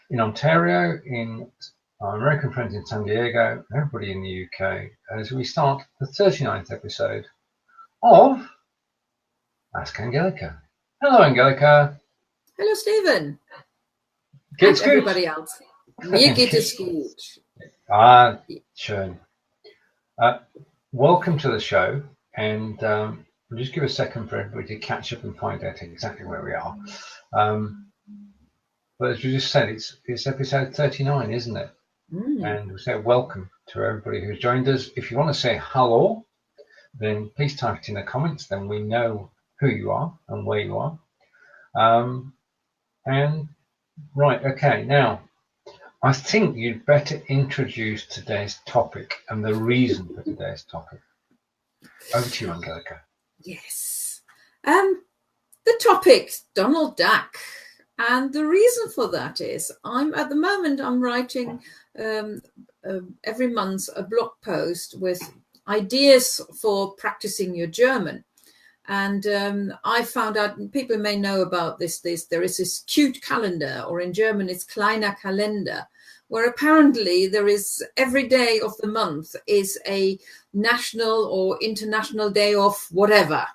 in Ontario, in our American friends in San Diego, everybody in the UK, as we start the 39th episode of Ask Angelika. Hello, Angelika. Hello, Stephen. Geht's gut? Everybody else. Mir geht es gut. Ah, schön. Welcome to the show, and we'll just give a second for everybody to catch up and find out exactly where we are. But as we just said, it's episode 39, isn't it? And we say welcome to everybody who's joined us. If you want to say hello, then please type it in the comments, then we know who you are and where you are. And right, okay, now I think you'd better introduce today's topic and the reason for today's topic. Over to you, Angelika. Yes. The topic, Donald Duck. And the reason for that is I'm writing every month a blog post with ideas for practicing your German. And I found out, people may know about this, there is this cute calendar, or in German it's kleiner Kalender, where apparently there is every day of the month is a national or international day of whatever.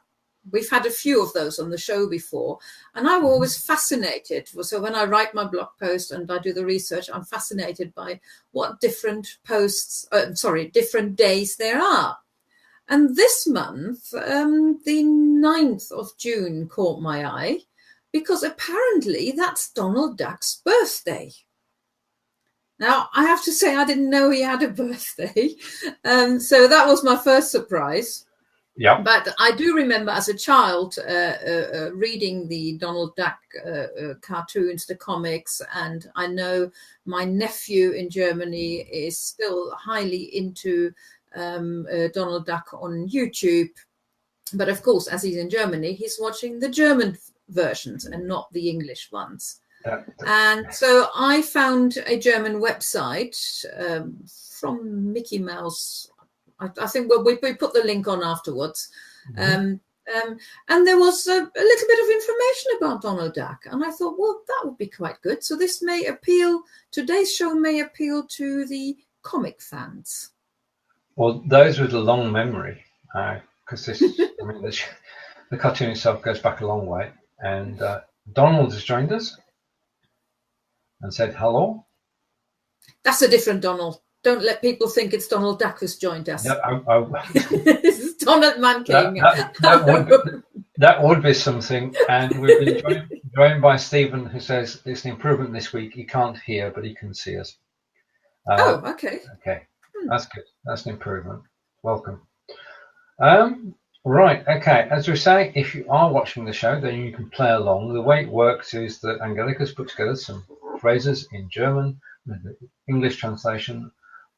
We've had a few of those on the show before, and I'm always fascinated. So when I write my blog post and I do the research, I'm fascinated by what different different days there are. And this month, the 9th of June caught my eye, because apparently that's Donald Duck's birthday. Now, I have to say, I didn't know he had a birthday. So that was my first surprise. Yeah. But I do remember as a child reading the Donald Duck cartoons, the comics, and I know my nephew in Germany is still highly into Donald Duck on YouTube. But of course, as he's in Germany, he's watching the German versions and not the English ones. And so I found a German website from Mickey Mouse. I think we put the link on afterwards. And there was a little bit of information about Donald Duck. And I thought, well, that would be quite good. So today's show may appeal to the comic fans. Well, those with a long memory, because the cartoon itself goes back a long way. And Donald has joined us and said hello. That's a different Donald. Don't let people think it's Donald Duck who's joined us. No, This is Donald Mankin. That would be something. And we've been joined by Stephen, who says it's an improvement this week. He can't hear, but he can see us. Okay. Okay, that's good. That's an improvement. Welcome. Right, okay. As we say, if you are watching the show, then you can play along. The way it works is that Angelika's put together some phrases in German with the English translation.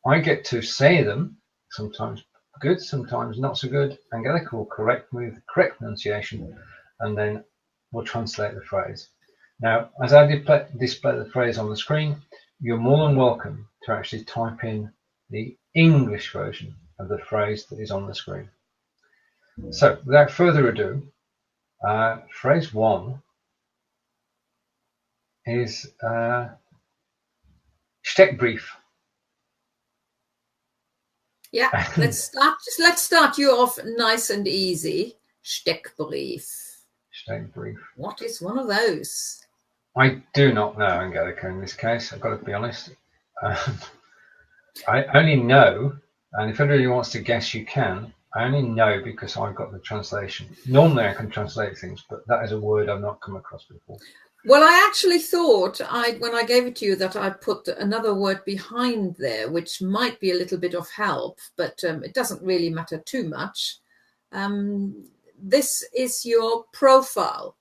I get to say them, sometimes good, sometimes not so good. Angelika will correct me with the correct pronunciation, and then we'll translate the phrase. Now, as I display the phrase on the screen, you're more than welcome to actually type in the English version of the phrase that is on the screen. So, without further ado, phrase 1 is Steckbrief. Yeah, let's start you off nice and easy. Steckbrief. Steckbrief. What is one of those? I do not know, Angelika, in this case. I've got to be honest. I only know, and if anybody wants to guess, you can. I only know because I've got the translation. Normally I can translate things, but that is a word I've not come across before. Well, I actually thought when I gave it to you that I'd put another word behind there, which might be a little bit of help, but it doesn't really matter too much. This is your profile.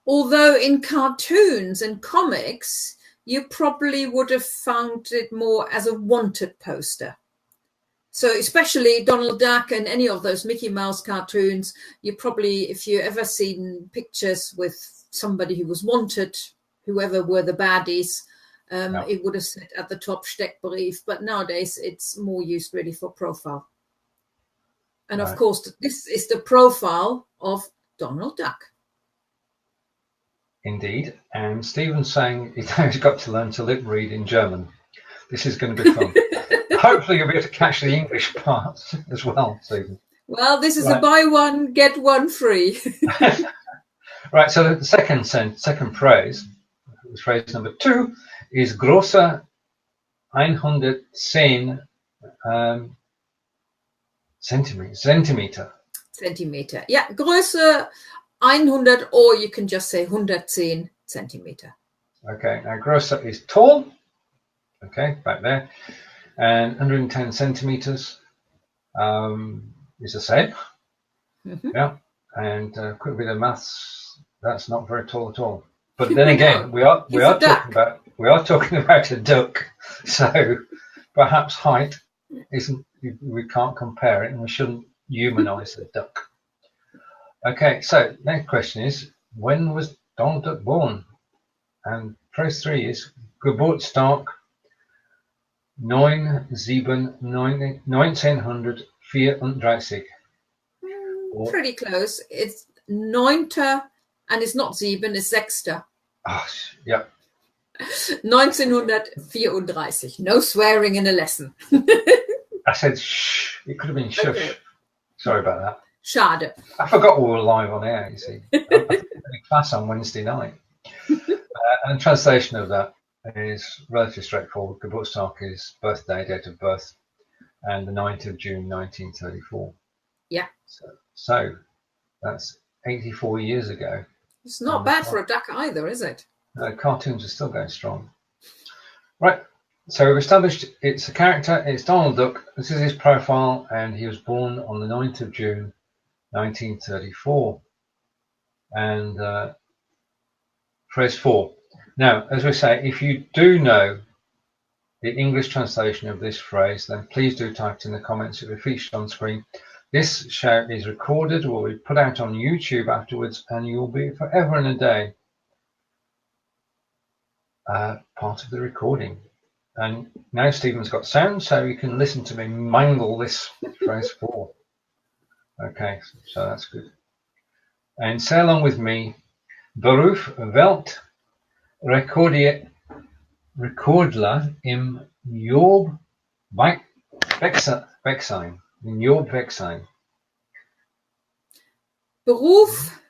Although in cartoons and comics, you probably would have found it more as a wanted poster. So especially Donald Duck and any of those Mickey Mouse cartoons, you probably, if you ever seen pictures with somebody who was wanted, whoever were the baddies, it would have said at the top Steckbrief. But nowadays it's more used really for profile. And of course, this is the profile of Donald Duck. indeed. And Stephen's saying he's got to learn to lip read in German. This is going to be fun. Hopefully you'll be able to catch the English parts as well, Stephen. Well, this is a buy one, get one free. Right, so the second phrase, phrase number 2, is Größe 110 Zentimeter. Centimeter. Yeah, Größe 100, or you can just say 110 Zentimeter. Okay, now Größe is tall. Okay, back there. And 110 centimeters is the same. Mm-hmm. Yeah, and quick bit of maths, that's not very tall at all. But then again, we are talking about a duck, so perhaps height isn't. We can't compare it, and we shouldn't humanize the duck. Okay, so next question is, when was Donald Duck born? And phrase 3 is Geburtstag 1934. Pretty close. It's 9. And it's not 7, it's 6. Oh, yeah. 1934. No swearing in a lesson. I said shh. It could have been shush. Okay. Sorry about that. Schade. I forgot we were live on air, you see. I had a class on Wednesday night. And the translation of that is relatively straightforward. Geburtstag is birthday, date of birth, and the 9th of June, 1934. Yeah. So that's 84 years ago. It's not bad for a duck either, is it? Cartoons are still going strong. Right, so we've established it's a character, it's Donald Duck. This is his profile, and he was born on the 9th of June, 1934. And phrase 4. Now, as we say, if you do know the English translation of this phrase, then please do type it in the comments. It will be featured on screen. This show is recorded, will be put out on YouTube afterwards, and you will be forever and a day part of the recording. And now Stephen's got sound, so you can listen to me mangle this phrase 4. Okay, so that's good. And say along with me, Beruf Weltrekordler im Jobwechseln. Beruf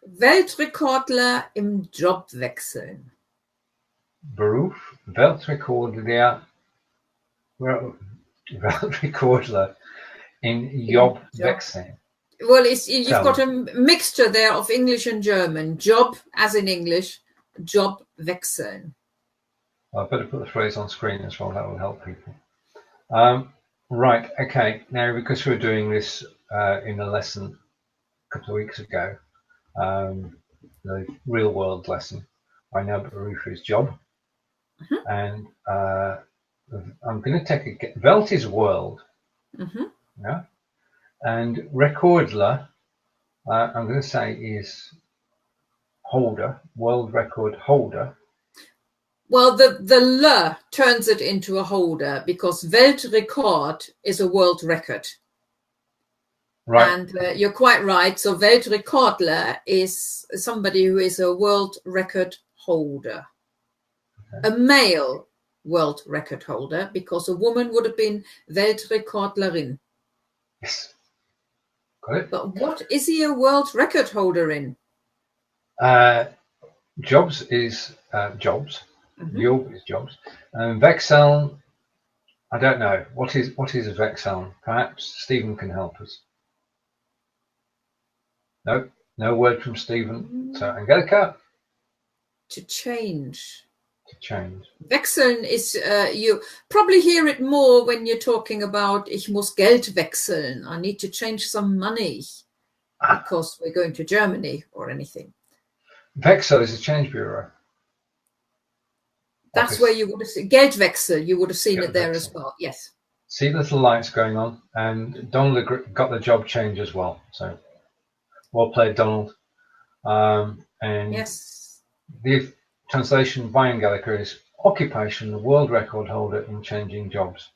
Weltrekordler im Jobwechseln. Beruf Weltrekordler in Jobwechseln. Well, you've got a mixture there of English and German. Job, as in English, Jobwechseln. I better put the phrase on screen as well. That will help people. Right. Okay. Now, because we were doing this in a lesson a couple of weeks ago, the real world lesson, I know Beruf is job. Mm-hmm. And I'm going to take Welt is world. Mm-hmm. Yeah. And Rekordler, I'm going to say is holder, world record holder. Well, the L turns it into a holder because Weltrekord is a world record. Right. And you're quite right. So Weltrekordler is somebody who is a world record holder. Okay. A male world record holder, because a woman would have been Weltrekordlerin. Yes. Got it. But what is he a world record holder in? Jobs is jobs. Mm-hmm. Job is jobs. Wechseln, I don't know. What is a Wechseln? Perhaps Stephen can help us. No word from Stephen. So Angelika? To change. Wechseln is, you probably hear it more when you're talking about ich muss Geld wechseln. I need to change some money because we're going to Germany or anything. Wechsel is a change bureau. That's office. Where you would have seen Geldwechsel. You would have seen it there as well. Yes. See little lights going on, and Donald got the job change as well. So well played, Donald. And yes. The translation by Angelika is occupation, world record holder in changing jobs.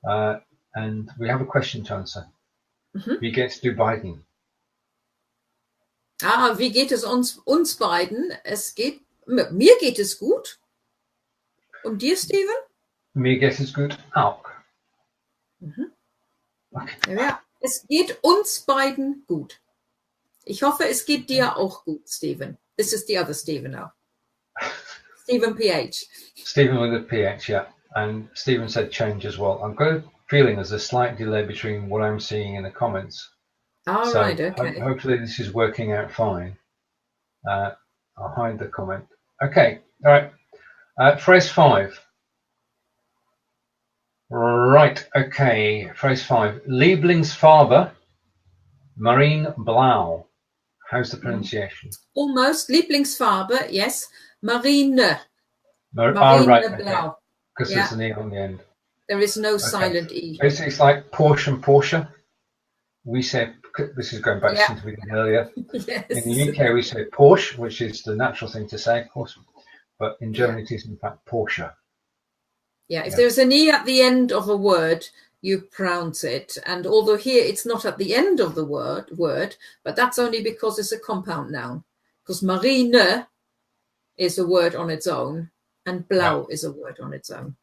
And we have a question to answer. Mm-hmm. Wie geht's du beiden? Wie geht es uns beiden? Es geht Mir geht es gut. Und dir, Steven? Mir geht es gut auch. Okay. Ja, es geht uns beiden gut. Ich hoffe, es geht dir auch gut, Steven. This is the other Steven now. Steven PH. Steven with a PH, yeah. And Steven said change as well. I've got a feeling there's a slight delay between what I'm seeing in the comments. All so right, okay. Hopefully this is working out fine. I'll hide the comment. Okay, all right. Phrase 5. Right, okay. Phrase 5. Lieblingsfarbe, Marineblau. How's the pronunciation? Almost. Lieblingsfarbe, yes. Marineblau. Right, because there's an E on the end. There is no silent E. It's like Porsche. We say, this is going back to something we did earlier. Yes. In the UK, we say Porsche, which is the natural thing to say, of course. But in German, it is in fact Porsche. Yeah, if there's an E at the end of a word, you pronounce it. And although here it's not at the end of the word, but that's only because it's a compound noun. Because Marine is a word on its own, and Blau is a word on its own.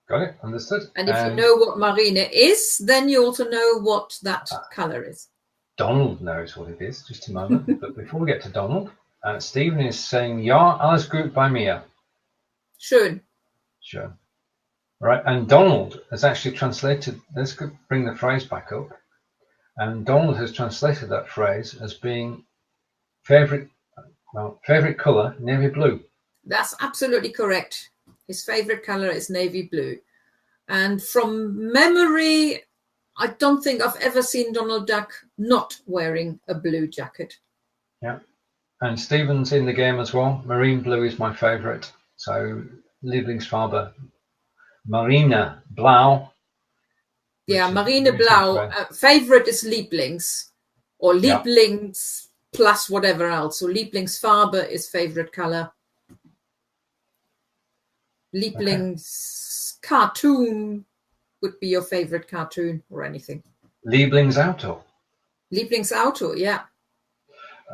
Got it, understood. And if you know what Marine is, then you also know what that colour is. Donald knows what it is, just a moment. But before we get to Donald, Stephen is saying, ja, alles gut bei mir. Schön. Sure. Right, and Donald has actually translated, let's bring the phrase back up. And Donald has translated that phrase as being favourite colour, navy blue. That's absolutely correct. His favourite colour is navy blue. And from memory, I don't think I've ever seen Donald Duck not wearing a blue jacket. Yeah. And Stephen's in the game as well. Marine blue is my favourite. So Lieblingsfarbe, Marineblau. Yeah, Marineblau. Favourite is Lieblings. Or Lieblings plus whatever else. So Lieblingsfarbe is favourite colour. Lieblings cartoon would be your favorite cartoon or anything. Lieblingsauto. Lieblingsauto, yeah.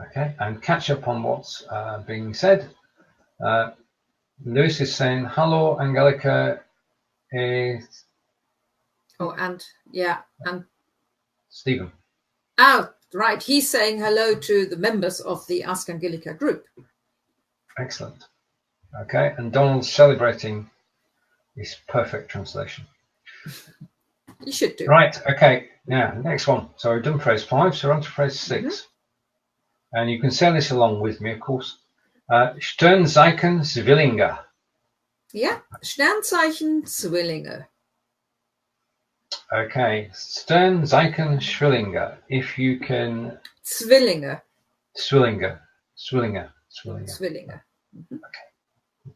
Okay, and catch up on what's being said. Lewis is saying, hello, Angelika. And Stephen. Oh, right. He's saying hello to the members of the Ask Angelika group. Excellent. Okay, and Donald's celebrating his perfect translation. You should do. Right, okay, now, next one. So we've done phrase 5, so we're on to phrase 6. And you can say this along with me, of course. Sternzeichen, Zwillinge. Yeah, Sternzeichen, Zwillinge. Okay, Sternzeichen, Zwillinge. If you can... Zwillinge. Zwillinge. Okay,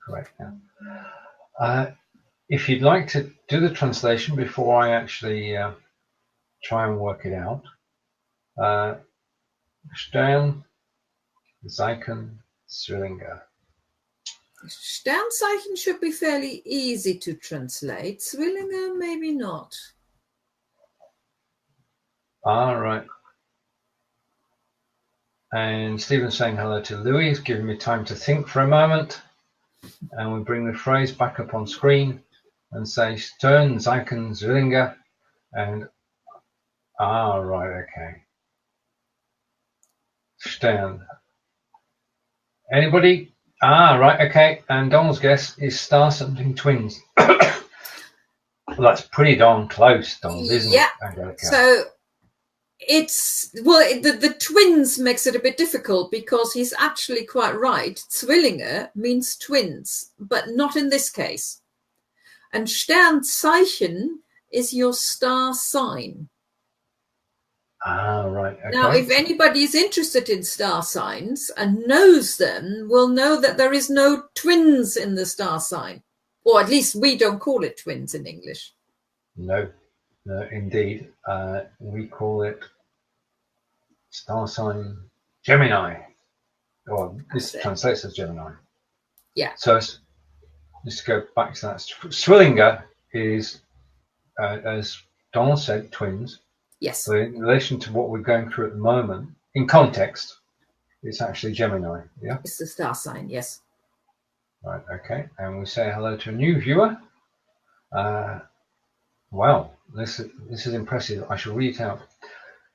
correct now. If you'd like to do the translation before I actually try and work it out, Sternzeichen, Zwillinge. Sternzeichen should be fairly easy to translate. Zwillinge, maybe not. All right. And Stephen's saying hello to Louis. He's giving me time to think for a moment. And we bring the phrase back up on screen and say Sternzeichen, Zwillinge. And, right, okay. Stern. Anybody? Right, okay. And Donald's guess is star something twins. Well, that's pretty darn close, Donald, isn't it? Angelika? So it's, the twins makes it a bit difficult because he's actually quite right. Zwillinge means twins, but not in this case. And Sternzeichen is your star sign. Right. Okay. Now, if anybody is interested in star signs and knows them, will know that there is no twins in the star sign. Or at least we don't call it twins in English. No, indeed. We call it star sign Gemini. Or this translates as Gemini. Yeah. So just to go back to that, Zwillinge is, as Donald said, twins. Yes. So in relation to what we're going through at the moment, in context, It's actually Gemini, yeah? It's the star sign, yes. Right, okay. And we say hello to a new viewer. Wow, this is impressive. I shall read it out.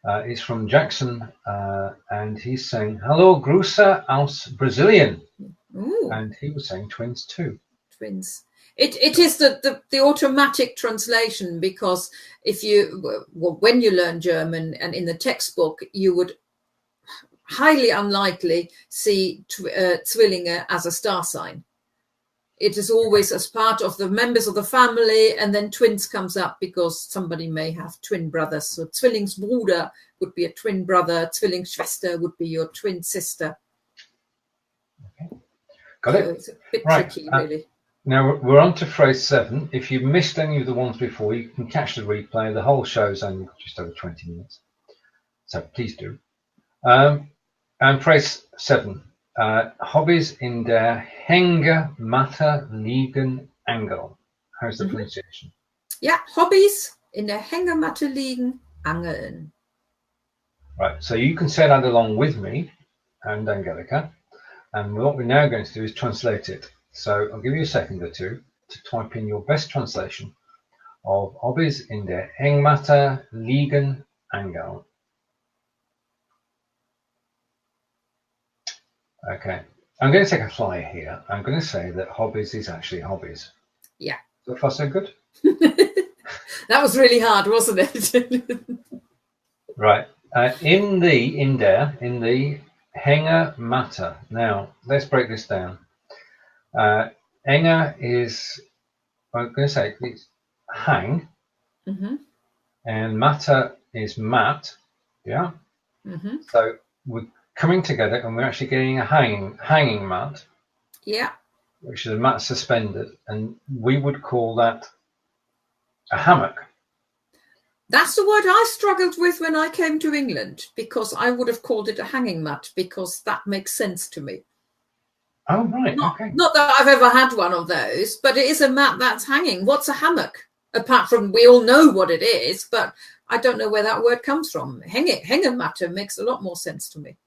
It's from Jackson, and he's saying, hello, Größe aus Brazilian. Ooh. And he was saying twins too. Twins. It is the automatic translation, because when you learn German and in the textbook, you would highly unlikely see Zwillinge as a star sign. It is always as part of the members of the family, and then twins comes up because somebody may have twin brothers. So Zwillingsbruder would be a twin brother, Zwillingsschwester would be your twin sister. Okay. Got it. So it's a bit right. tricky, really. Now we're on to phrase 7. If you missed any of the ones before, you can catch the replay. The whole show's only just over 20 minutes. So please do. And phrase 7. Hobbys in der Hängematte liegen, angeln. How's the pronunciation? Yeah, Hobbys in der Hängematte liegen, angeln. Right, so you can say that along with me and Angelika. And what we're now going to do is translate it. So I'll give you a second or two to type in your best translation of Hobbys in der Hängematte liegen, angeln. Okay, I'm going to take a flyer here. I'm going to say that hobbies is actually hobbies. Yeah. So far, so good? That was really hard, wasn't it? Right. In the Hängematte. Now, let's break this down. Hänger is, I'm going to say, it's hang. And matte is mat. Yeah? So we're coming together and we're actually getting a hanging mat. Yeah. Which is a mat suspended, and we would call that a hammock. That's the word I struggled with when I came to England, because I would have called it a hanging mat, because that makes sense to me. Oh, right. Okay. Not that I've ever had one of those, but it is a mat that's hanging. What's a hammock? Apart from we all know what it is, but I don't know where that word comes from. Hängematte makes a lot more sense to me,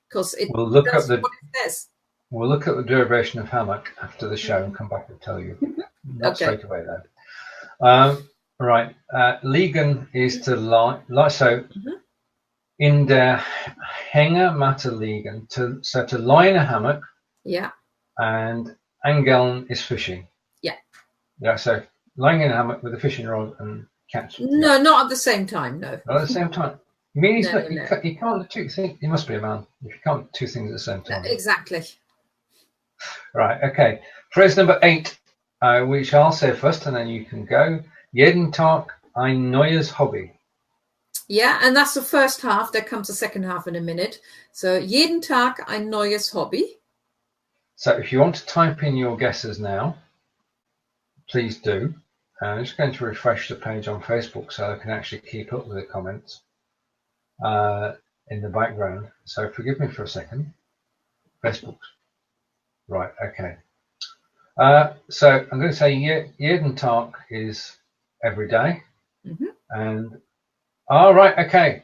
because it does what it says. We'll look at the derivation of hammock after the show and come back and tell you. Not straight away, though. Right. Liegen is to lie. So, in der Hängematte liegen, to lie in a hammock. Yeah. And angeln is fishing. Yeah. Yeah. So lying in a hammock with a fishing rod and catch. No, not at the same time. No. Not at the same time. You mean you can't do two things? You must be a man if you can't do two things at the same time. Exactly. Right, okay. Phrase number 8, which I'll say first and then you can go. Jeden Tag ein neues Hobby. Yeah, and that's the first half. There comes the second half in a minute. So, jeden Tag ein neues Hobby. So, if you want to type in your guesses now, please do. I'm just going to refresh the page on Facebook so I can actually keep up with the comments in the background. So, forgive me for a second. Facebook. Right, okay. So I'm going to say jeden Tag is every day. And all right, okay.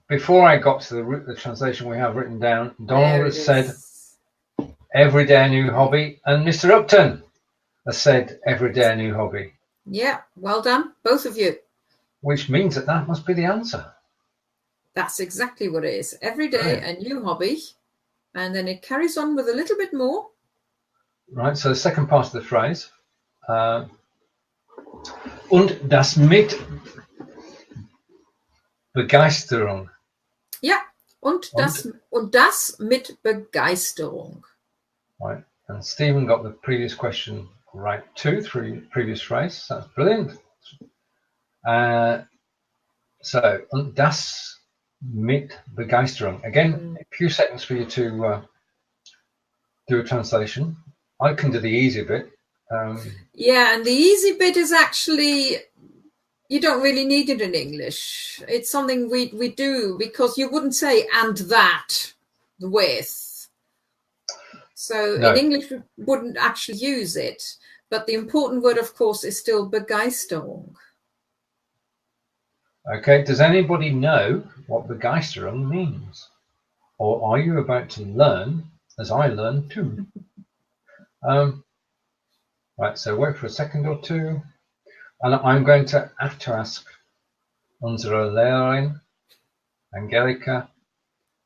Before I got to the translation we have written down, Donald has said every day a new hobby, and Mr. Upton has said every day a new hobby. Yeah, well done, both of you. Which means that must be the answer. That's exactly what it is. Every day a new hobby. And then it carries on with a little bit more. Right, so the second part of the phrase. Und das mit Begeisterung. Ja, und das mit Begeisterung. Right, and Stephen got the previous question right too, through previous phrase. That's brilliant. So, und das mit Begeisterung. Again, a few seconds for you to do a translation. I can do the easy bit. Yeah, and the easy bit is actually, you don't really need it in English. It's something we do, because you wouldn't say and that with. So in English we wouldn't actually use it. But the important word, of course, is still Begeisterung. Okay, does anybody know what Begeisterung means? or are you about to learn as I learn too? Right, so wait for a second or two. And I'm going to have to ask unsere Lehrerin, Angelika,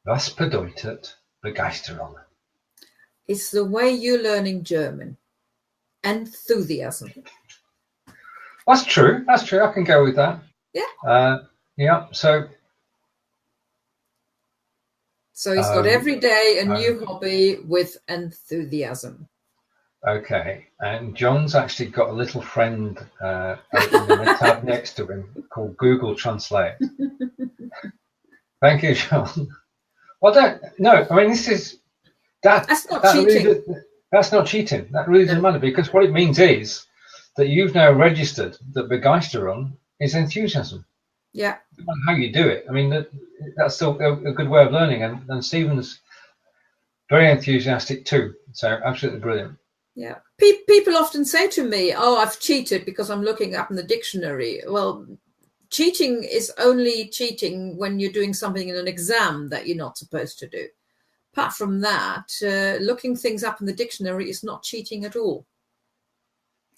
was bedeutet Begeisterung? It's the way you're learning German. Enthusiasm. That's true. That's true. I can go with that. Yeah. Yeah. So he's got every day a new hobby with enthusiasm. Okay. And John's actually got a little friend open in the tab next to him called Google Translate. Thank you, John. Well, no. I mean, this is that's not cheating. Really, that's not cheating. That really doesn't matter, because what it means is that you've now registered that Begeisterung is enthusiasm. Yeah. No matter how you do it. I mean, that's still a good way of learning. And Stephen's very enthusiastic too. So absolutely brilliant. Yeah. People often say to me, oh, I've cheated because I'm looking up in the dictionary. Well, cheating is only cheating when you're doing something in an exam that you're not supposed to do. Apart from that, looking things up in the dictionary is not cheating at all.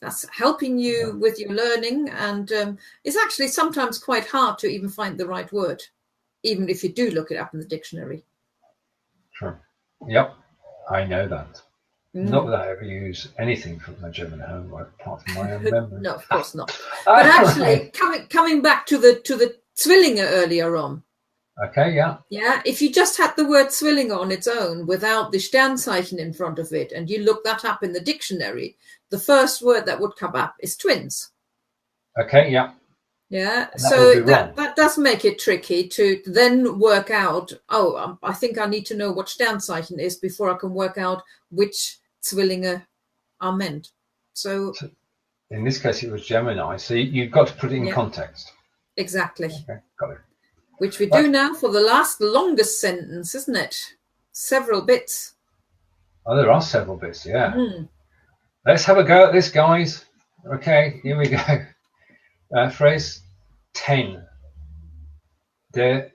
That's helping you with your learning, and it's actually sometimes quite hard to even find the right word, even if you do look it up in the dictionary. Sure. Yep, I know that. Not that I ever use anything from my German homework apart from my own memory. No, of course not. But actually, coming back to the Zwillinge earlier on. Okay, yeah. Yeah, if you just had the word Zwillinge on its own without the Sternzeichen in front of it, and you look that up in the dictionary, the first word that would come up is twins. Okay, yeah. Yeah, so that does make it tricky to then work out, I think I need to know what Sternzeichen is before I can work out which Zwillinge are meant. So in this case, it was Gemini, so you've got to put it in context. Exactly. Okay, got it. Which we do now for the longest sentence, isn't it? Several bits. Oh, there are several bits, yeah. Let's have a go at this, guys. Okay, here we go. Phrase 10. Der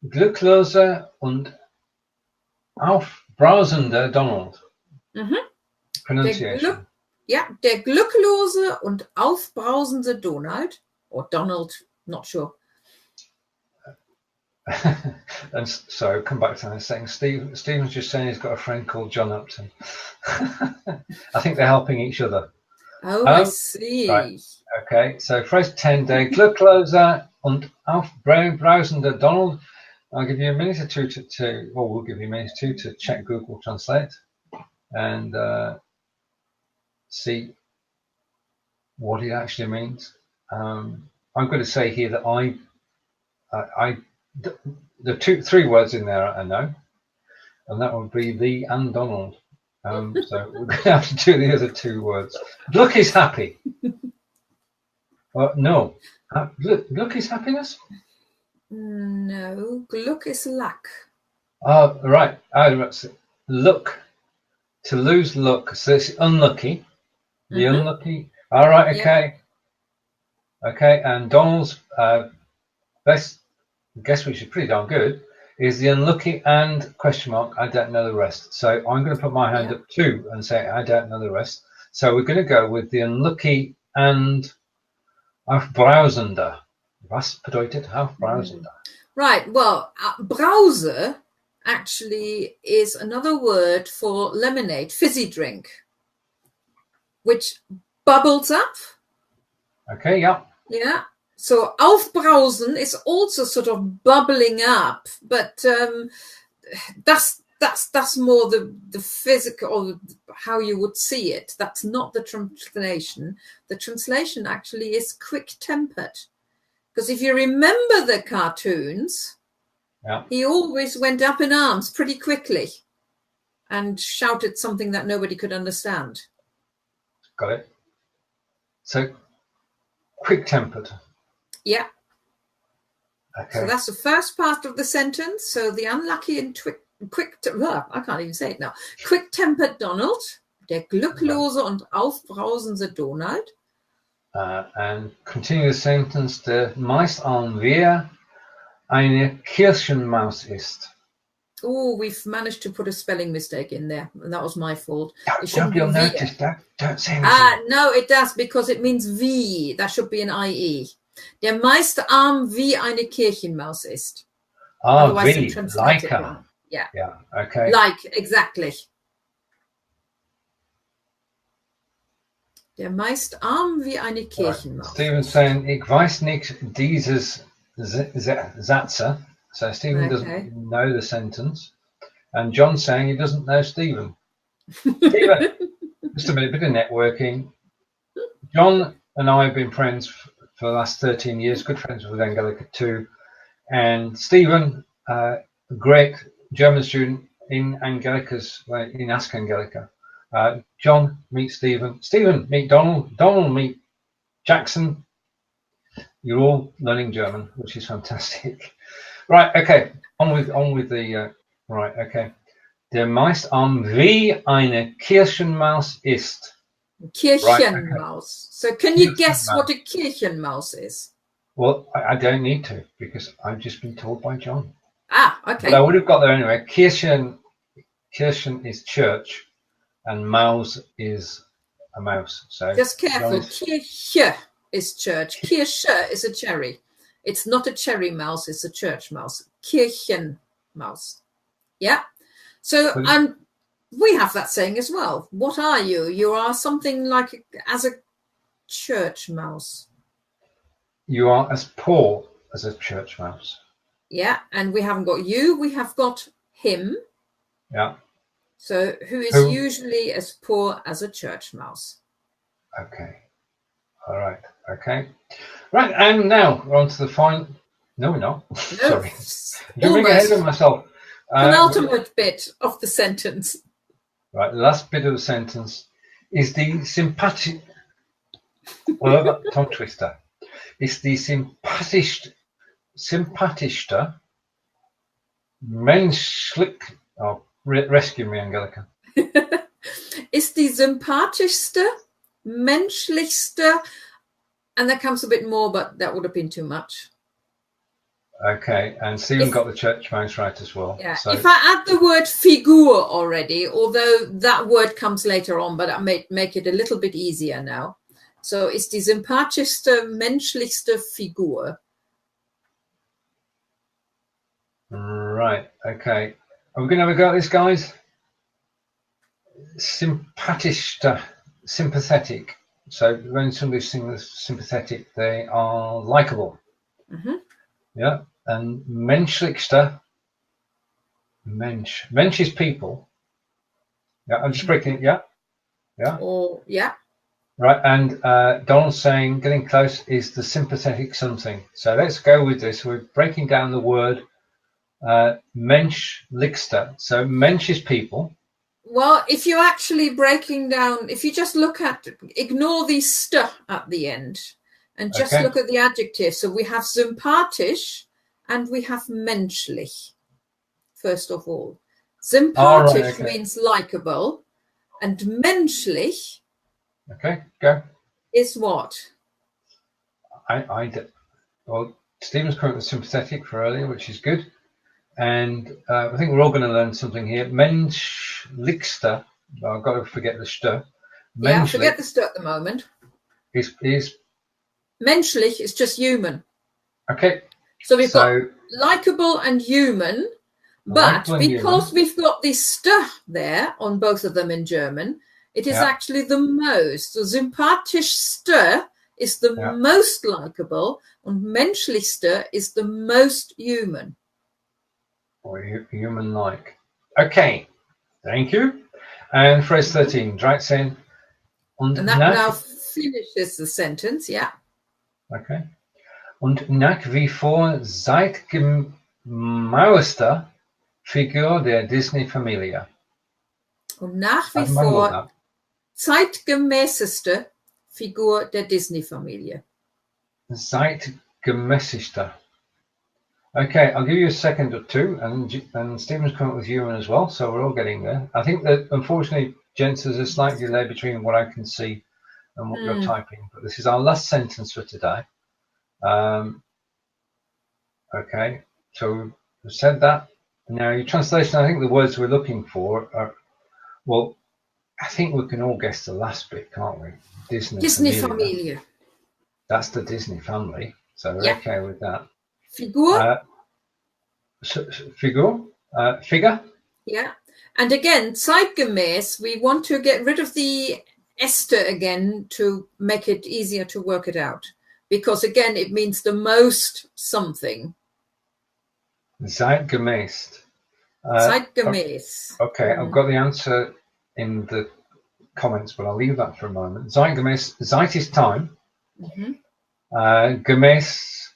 glücklose und aufbrausende Donald. Pronunciation. Der glücklose und aufbrausende Donald. Or Donald, not sure. And so come back to that saying Stephen's just saying he's got a friend called John Upton. I think they're helping each other. Oh, I see. Right. Okay, so phrase 10, der glücklose und aufbrausende Donald. I'll give you a minute or two we'll give you a minute or two to check Google Translate and see what it actually means. I'm going to say here that the three words in there I know, and that would be the and Donald. So we're going to have to do the other two words. Gluck is happy. No. Gluck is happiness? No. Gluck is luck. Oh, right. Luck. To lose luck. So it's unlucky. The unlucky. All right. Okay. Yeah. Okay. And Donald's best guess, which is pretty darn good, is the unlucky and ? I don't know the rest. So I'm going to put my hand up too and say I don't know the rest. So we're going to go with the unlucky and aufbrausender. Was bedeutet aufbrausender? Right. Well, Brause actually is another word for lemonade, fizzy drink, which bubbles up. Okay. Yeah. Yeah. So aufbrausen is also sort of bubbling up, but that's more the physical, or how you would see it. That's not the translation. The translation actually is quick-tempered, because if you remember the cartoons, he always went up in arms pretty quickly and shouted something that nobody could understand. Got it. So quick-tempered. Yeah. Okay. So that's the first part of the sentence. So the unlucky and I can't even say it now. Quick-tempered Donald, der glücklose und aufbrausende Donald. And continue the sentence, der meist eine Kirchenmaus ist. Oh, we've managed to put a spelling mistake in there, and that was my fault. It shouldn't Nobody will be notice that. Don't say anything. No, it does, because it means wie. That should be an IE. Der meist arm wie eine Kirchenmaus ist. Otherwise, Wie, like it her. wrong. Yeah. Yeah, okay. Like, exactly. Der meist arm wie eine Kirchenmaus. Stephen's saying, ich weiß nicht dieses Sätze. So Stephen doesn't know the sentence. And John's saying he doesn't know Stephen. Stephen, just a minute, bit of networking. John and I have been friends for the last 13 years, good friends with Angelika too. And Stephen, a great German student in Ask Angelika. John, meet Stephen. Stephen, meet Donald. Donald, meet Jackson. You're all learning German, which is fantastic. Right, okay. On with the right, okay. Der meist arm wie eine Kirchenmaus ist. Kirchenmaus. Right, okay. So can you guess what a Kirchenmaus is? Well, I don't need to, because I've just been told by John. Okay. But I would have got there anyway. Kirchen is church, and Maus is a mouse. So just careful. Kirche is church. Kirsche is a cherry. It's not a cherry mouse, it's a church mouse. Kirchenmaus. Yeah. So we have that saying as well. What are you? You are something like as a church mouse. You are as poor as a church mouse. Yeah, and we haven't got you, we have got him. Yeah. So who is usually as poor as a church mouse. Okay. All right. Okay. Right, and now we're on to the final. No, we're not. No, Sorry. I'm jumping ahead of myself. Penultimate bit of the sentence. Right, the last bit of the sentence is the tongue twister. Ist die sympatischste rescue me, Angelika. Ist die sympathischste, menschlichste, and there comes a bit more, but that would have been too much. Okay, and Stephen got the church mouse right as well. Yeah, so. If I add the word Figur already, although that word comes later on, but I may make it a little bit easier now. So ist die sympathischste, menschlichste Figur. Right, okay. Are we going to have a go at this, guys? Sympathetic. So when somebody's sympathetic, they are likable. Mm-hmm. Yeah, and menschlichste, mensch is people. Yeah, I'm just breaking it. Yeah. Or yeah. Right, and Donald's saying getting close is the sympathetic something. So let's go with this. We're breaking down the word menschlichste. So mensch is people. Well, if you're actually breaking down, if you just ignore the st at the end and just look at the adjective. So we have sympathisch and we have menschlich, first of all. Sympathisch means likable, and menschlich go. Is what? Well, Stephen's coming with sympathetic for earlier, which is good. And I think we're all going to learn something here. Menschlichste. I've got to forget the st. Yeah, forget the st at the moment. Is menschlich is just human. Okay. So we've got likable and human, but because we've got the st there on both of them in German, it is actually the most. So sympathischste is the most likable, and menschlichste is the most human. Or human-like. Okay, thank you. And phrase 13, Dreizehn. And that now finishes the sentence, yeah. Okay. Und nach wie vor zeitgemäßeste Figur der Disney-Familie. Und nach wie vor zeitgemäßeste Figur der Disney-Familie. Zeitgemäßeste. Okay, I'll give you a second or two, and Stephen's come up with human as well, so we're all getting there. I think that, unfortunately, gents, there's a slight delay between what I can see and what you're typing, but this is our last sentence for today. Okay, so we've said that. Now, your translation, I think the words we're looking for are, well, I think we can all guess the last bit, can't we? Disney-Familie. Disney-Familie. That's the Disney family, so we're Yeah. okay with that. Figur. Figure. Yeah. And again, zeitgemäß, we want to get rid of the este again to make it easier to work it out. Because again, it means the most something. Zeitgemäß. Zeitgemäß. Okay, I've got the answer in the comments, but I'll leave that for a moment. Zeitgemäß. Zeit is time. Gemäß.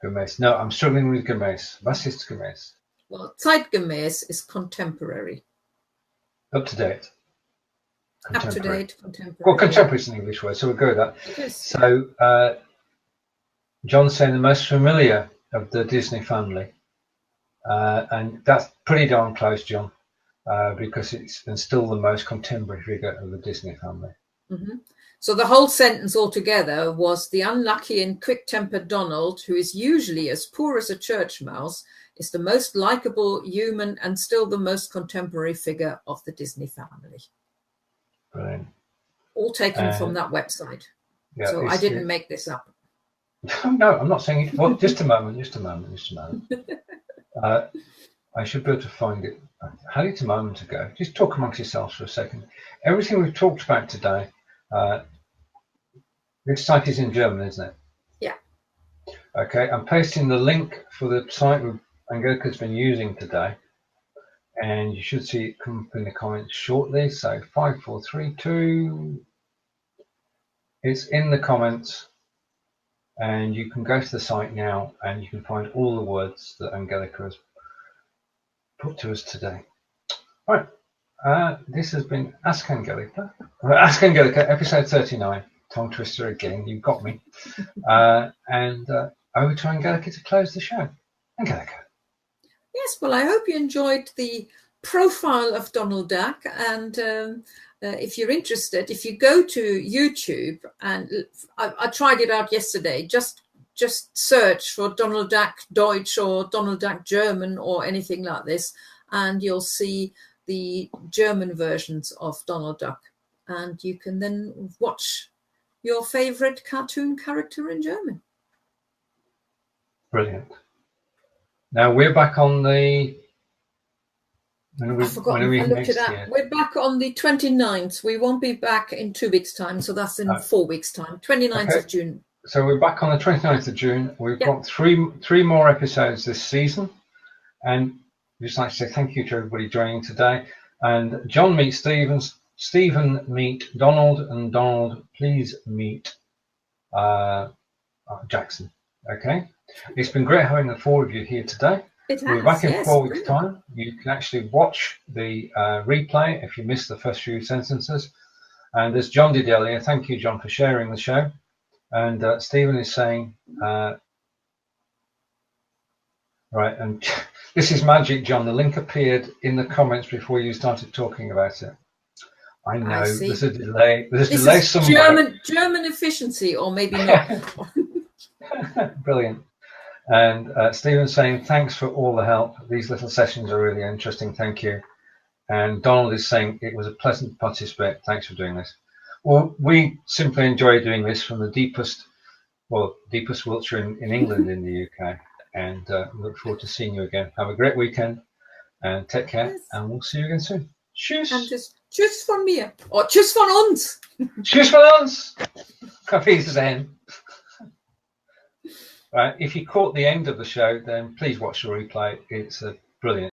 Gemäß. No, I'm struggling with gemäß. Was ist gemäß? Well, zeitgemäß is contemporary. Up to date. Up to date, contemporary. Well, contemporary is an English word, so we'll go with that. It is. So, John's saying the most familiar of the Disney family. And that's pretty darn close, John, because it's still the most contemporary figure of the Disney family. So the whole sentence altogether was the unlucky and quick-tempered Donald, who is usually as poor as a church mouse, is the most likable, human, and still the most contemporary figure of the Disney family. Brilliant. All taken from that website. Yeah, so I didn't make this up. No, I'm not saying it. Well, just a moment. I should be able to find it. I had it a moment ago. Just talk amongst yourselves for a second. Everything we've talked about today, this site is in German, isn't it? Yeah. Okay, I'm pasting the link for the site Angelika's been using today, and you should see it come up in the comments shortly. So 5432, it's in the comments, and you can go to the site now, and you can find all the words that Angelika has put to us today. Right, this has been Ask Angelika. Episode 39. Tongue twister again, you got me. And over to Angelika to close the show. Angelika. Yes, well, I hope you enjoyed the profile of Donald Duck. And if you're interested, if you go to YouTube, and I tried it out yesterday, just search for Donald Duck Deutsch or Donald Duck German or anything like this, and you'll see the German versions of Donald Duck. And you can then watch your favorite cartoon character in German. Brilliant. Now we're back on the... I looked it up. We're back on the 29th. We won't be back in 2 weeks' time, so that's in 4 weeks' time. 29th of June. So we're back on the 29th of June. We've got three more episodes this season. And I'd just like to say thank you to everybody joining today. And John meets Stephen meet Donald, and Donald, please meet Jackson. Okay? It's been great having the four of you here today. We're back in 4 weeks' time. You can actually watch the replay if you missed the first few sentences. And as John did earlier, thank you, John, for sharing the show. And Stephen is saying, right, and this is magic, John. The link appeared in the comments before you started talking about it. I know there's a delay. There's a delay somewhere. German efficiency, or maybe not. Brilliant. And Stephen's saying, thanks for all the help. These little sessions are really interesting. Thank you. And Donald is saying, it was a pleasant participate. Thanks for doing this. Well, we simply enjoy doing this from the deepest Wiltshire in England, in the UK. And look forward to seeing you again. Have a great weekend and take care. Yes. And we'll see you again soon. Tschüss. And just tschüss von mir. Or tschüss von uns. Tschüss von uns. Auf Wiedersehen. Right, if you caught the end of the show, then please watch the replay. It's a brilliant.